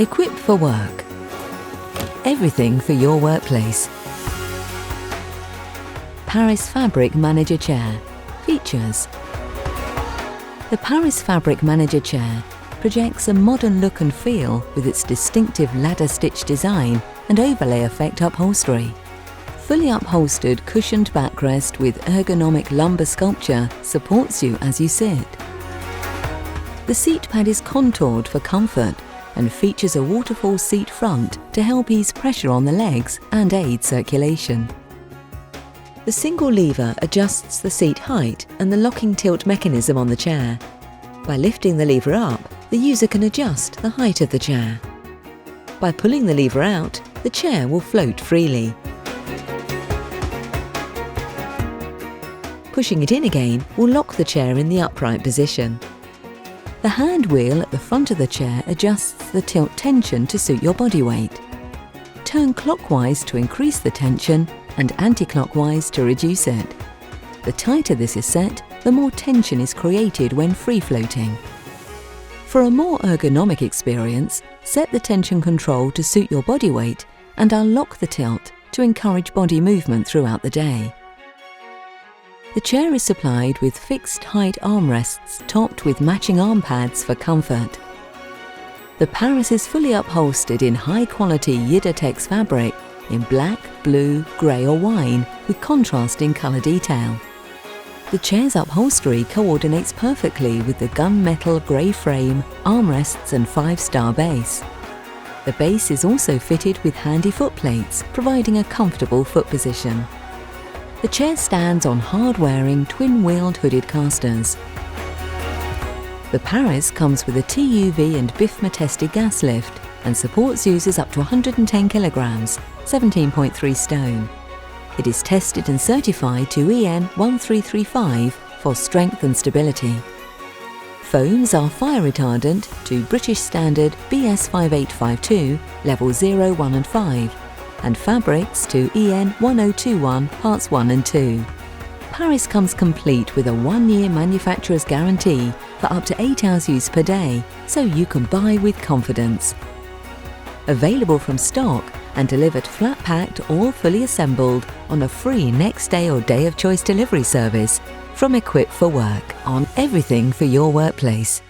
Equipped for work. Everything for your workplace. Paris Fabric Manager Chair. Features. The Paris Fabric Manager Chair projects a modern look and feel with its distinctive ladder stitch design and overlay effect upholstery. Fully upholstered cushioned backrest with ergonomic lumbar sculpture supports you as you sit. The seat pad is contoured for comfort and features a waterfall seat front to help ease pressure on the legs and aid circulation. The single lever adjusts the seat height and the locking tilt mechanism on the chair. By lifting the lever up, the user can adjust the height of the chair. By pulling the lever out, the chair will float freely. Pushing it in again will lock the chair in the upright position. The hand wheel at the front of the chair adjusts the tilt tension to suit your body weight. Turn clockwise to increase the tension and anti-clockwise to reduce it. The tighter this is set, the more tension is created when free-floating. For a more ergonomic experience, set the tension control to suit your body weight and unlock the tilt to encourage body movement throughout the day. The chair is supplied with fixed height armrests topped with matching arm pads for comfort. The Paris is fully upholstered in high-quality Yidatex fabric in black, blue, grey or wine with contrasting colour detail. The chair's upholstery coordinates perfectly with the gunmetal grey frame, armrests and 5-star base. The base is also fitted with handy footplates, providing a comfortable foot position. The chair stands on hard-wearing twin-wheeled hooded casters. The Paris comes with a TUV and BIFMA-tested gas lift and supports users up to 110 kilograms, 17.3 stone. It is tested and certified to EN 1335 for strength and stability. Foams are fire retardant to British Standard BS 5852 Level 0, 1 and 5 and fabrics to EN 1021 Parts 1 and 2. Paris comes complete with a 1-year manufacturer's guarantee for up to 8 hours use per day, so you can buy with confidence. Available from stock and delivered flat-packed or fully assembled on a free next day or day of choice delivery service from Equipped for Work on everything for your workplace.